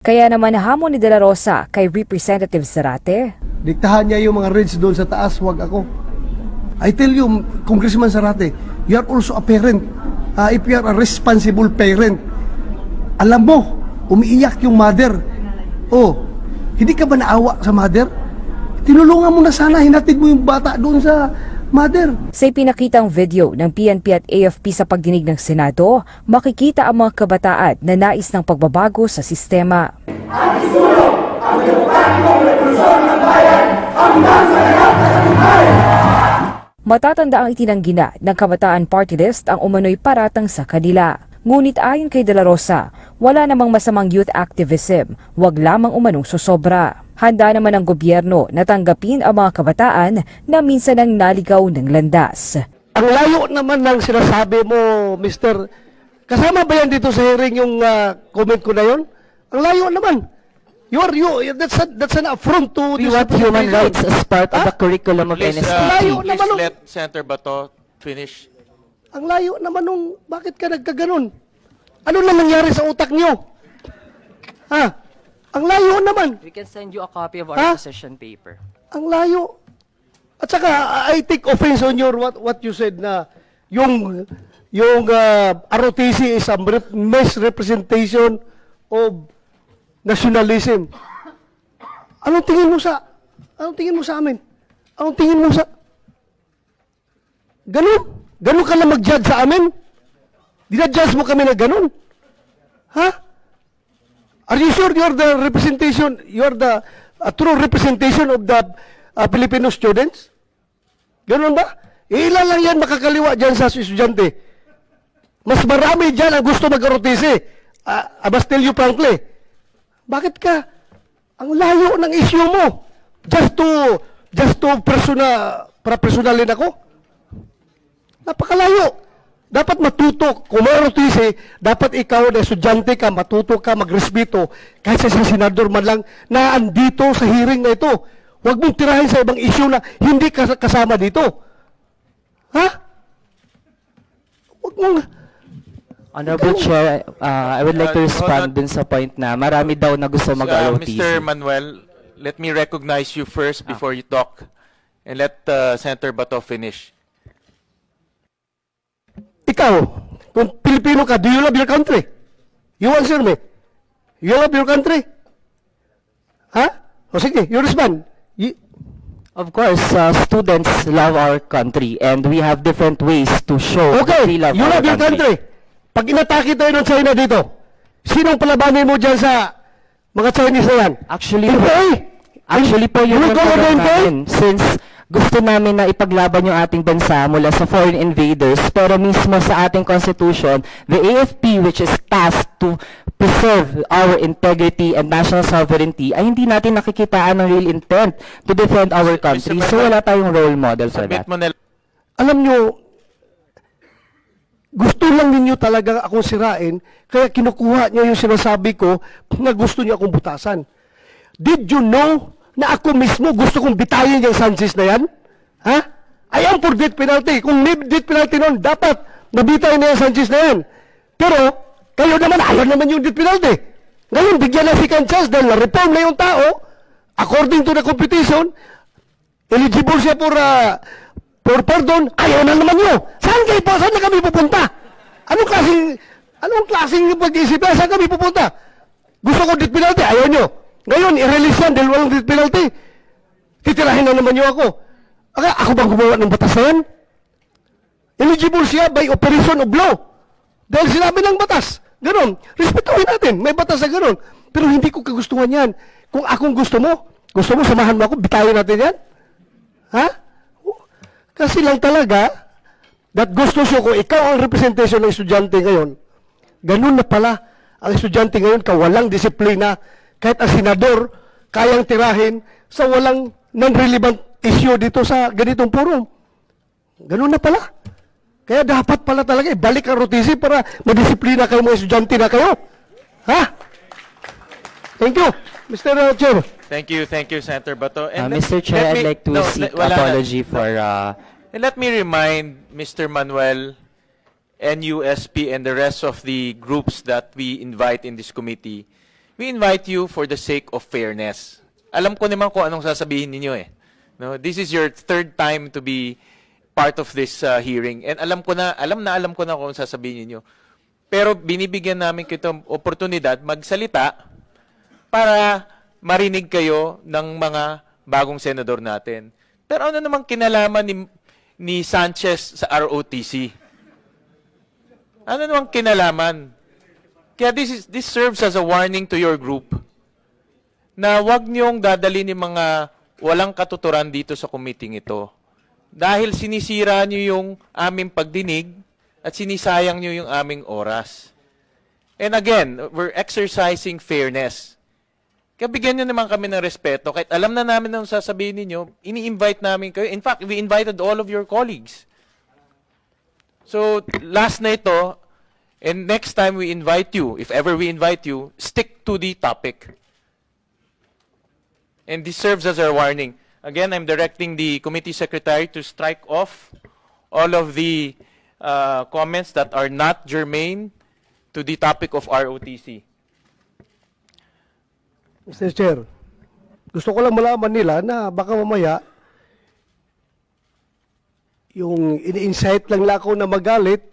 Kaya naman hamon ni De La Rosa kay Representative Zarate. Diktahan niya yung mga reds doon sa taas, wag ako. I tell you, Congressman Zarate, you are also a parent. If you are a responsible parent, alam mo, umiiyak yung mother. Oh, hindi ka ba naawa sa mother? Tinulungan mo na sana, hinatid mo yung bata doon sa mother. Sa ipinakitang video ng PNP at AFP sa pagdinig ng Senado, makikita ang mga kabataan na nais ng pagbabago sa sistema. Matatanda ang itinanggi na ng Kabataan Party List ang umano'y paratang sa kanila. Ngunit ayon kay De La Rosa, wala namang masamang youth activism, wag lamang umanong susobra. Handa naman ang gobyerno na tanggapin ang mga kabataan na minsan ang naligaw ng landas. Ang layo naman ng sinasabi mo, Mr. Kasama ba yan dito sa hearing yung comment ko na yun? Ang layo naman. That's an affront to We this want human representation. rights as part of the curriculum of Please, NSP. Layo please naman, oh. let Senator Bato finish. Ang layo naman nung, bakit ka nagkaganon? Ano na nangyari sa utak niyo? Ha? Ang layo naman. We can send you a copy of our Ha? position paper. Ang layo. At saka, I take offense on your what you said na yung ROTC is a misrepresentation of nationalism. Anong tingin mo sa amin? Anong tingin mo sa ganun? Ganun ka lang mag-judge sa amin? Dinadjudge mo kami na ganun? Ha? Are you sure you're the representation, you're the true representation of the Filipino students? Ganun ba? Ilan lang yan makakaliwa dyan sa estudyante. Mas marami dyan ang gusto mag-ROTC. I must tell you frankly. Bakit ka? Ang layo ng issue mo. Just to personalin ako? Napakalayo. Dapat matuto. Kung may ROTC, dapat ikaw na estudyante ka, matuto ka, magrespeto, kahit sa isang senador man lang, na andito sa hearing na ito. Huwag mong tirahin sa ibang issue na hindi ka kasama dito. Ha? Huwag mong... Honorable Chair, I would like to respond dun sa point na marami daw na gusto mag-ROTC. Mr. Manuel, let me recognize you first before you talk. And let Senator Bato finish. Ikaw, kung Pilipino ka, do you love your country? You answer me. You love your country? Ha? O sige, you respond. Of course, students love our country and we have different ways to show that Okay, we love you our love your country. Pag inatake tayo ng China dito, sinong palabanin mo dyan sa mga Chinese na yan? Actually po yun You ang go program again, namin. Since gusto namin na ipaglaban yung ating bansa mula sa foreign invaders, pero mismo sa ating constitution, the AFP, which is tasked to preserve our integrity and national sovereignty, ay hindi natin nakikitaan ng real intent to defend our country. So wala tayong role model for that. Submit mo na Alam nyo, gusto lang ninyo talaga akong sirain, kaya kinukuha niya yung sinasabi ko na gusto niya akong butasan. Did you know na ako mismo gusto kong bitayin yung Sanchez na yan? Ha? I am for death penalty. Kung may death penalty nun, dapat nabitayin na yung Sanchez na yan. Pero, kayo naman, ayaw naman yung death penalty. Ngayon, bigyan na second chance dahil na-reform na yung tao, according to the competition, eligible siya for pardon, ayaw na naman nyo. Saan kayo po? Saan na kami pupunta? Anong klaseng pag-iisip na? Saan kami pupunta? Gusto ko death penalty, ayaw nyo. Ngayon, i-release yan dahil walang death penalty. Titirahin na naman nyo ako. Ako bang gumawa ng batas na yan? Eligible siya by operation of law. Dahil sinabi ng batas. Ganon. Respetuhin natin. May batas na ganon. Pero hindi ko kagustuhan yan. Kung akong gusto mo, samahan mo ako, bitayin natin yan? Ha? Kasi lang talaga, that gusto siya kung ikaw ang representation ng estudyante ngayon, ganun na pala ang estudyante ngayon kawalang disiplina, kahit ang senador kayang tirahin sa walang non-relevant issue dito sa ganitong forum. Ganun na pala. Kaya dapat pala talaga ibalik ang ROTC para madisiplina kayo mga estudyante na kayo. Ha? Thank you, Mr. Chair. Thank you, Senator Bato. Mr. Chair, I'd like to seek apology for... And let me remind Mr. Manuel, NUSP, and the rest of the groups that we invite in this committee, We invite you for the sake of fairness. Alam ko naman kung anong sasabihin ninyo eh. No, this is your third time to be part of this hearing. And alam ko na kung anong sasabihin ninyo. Pero binibigyan namin kayo oportunidad magsalita para marinig kayo ng mga bagong senador natin. Pero ano namang kinalaman ni Sanchez sa ROTC? Ano namang kinalaman? Kaya this serves as a warning to your group na wag niyong dadali ni mga walang katuturan dito sa committee ito. Dahil sinisira niyo yung aming pagdinig at sinisayang niyo yung aming oras. And again, we're exercising fairness. Kaya bigyan niyo naman kami ng respeto. Kahit alam na namin ang sasabihin ninyo, ini-invite namin kayo. In fact, we invited all of your colleagues. So, last na ito, and next time we invite you, if ever we invite you, stick to the topic. And this serves as our warning. Again, I'm directing the committee secretary to strike off all of the comments that are not germane to the topic of ROTC. Mr. Chair, gusto ko lang malaman nila na baka mamaya yung ini-incite lang nila ako na magalit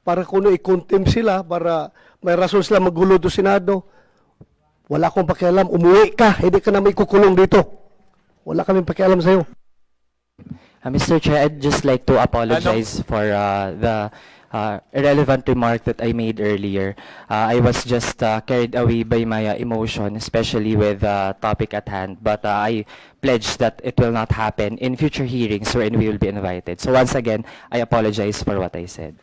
para kuno i-contempt sila para may rason sila magulo do Senado. Wala akong pakialam. Umuwi ka. Hindi ka na may kukulong dito. Wala kaming pakialam sa'yo. Mr. Chair, I'd just like to apologize for the irrelevant remark that I made earlier. I was just carried away by my emotion, especially with the topic at hand. But I pledge that it will not happen in future hearings wherein we will be invited. So once again, I apologize for what I said.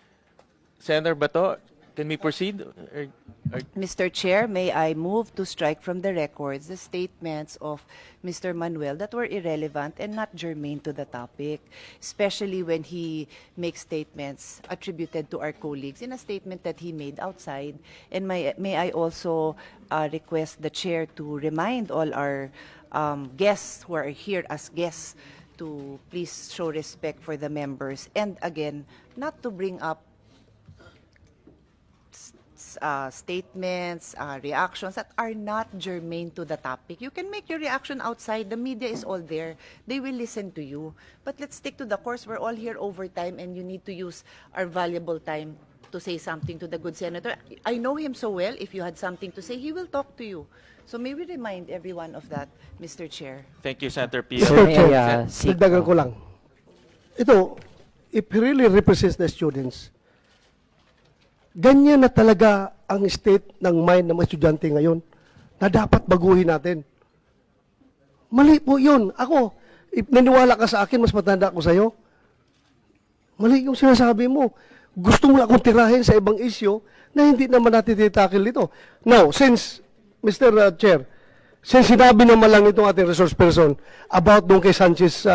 Senator Bato, can we proceed? Mr. Chair, may I move to strike from the records the statements of Mr. Manuel that were irrelevant and not germane to the topic, especially when he makes statements attributed to our colleagues in a statement that he made outside. And may I also request the chair to remind all our guests who are here as guests to please show respect for the members, and again, not to bring up statements, reactions that are not germane to the topic. You can make your reaction outside. The media is all there. They will listen to you. But let's stick to the course. We're all here overtime, and you need to use our valuable time to say something to the good senator. I know him so well. If you had something to say, he will talk to you. So may we remind everyone of that, Mr. Chair. Thank you, Senator Pia. Sir, Mr. may Chair, I, seek- dagdagan ko lang. Ito, if he really represents the students, ganyan na talaga ang state ng mind ng mga estudyante ngayon na dapat baguhin natin. Mali po yun. Ako, if naniwala ka sa akin, mas matanda ako sa'yo. Mali yung sinasabi mo. Gusto mo lang akong tirahin sa ibang issue na hindi naman natin titackle dito. Now, since, Mr. Chair, since sinabi naman lang itong ating resource person about doon kay Sanchez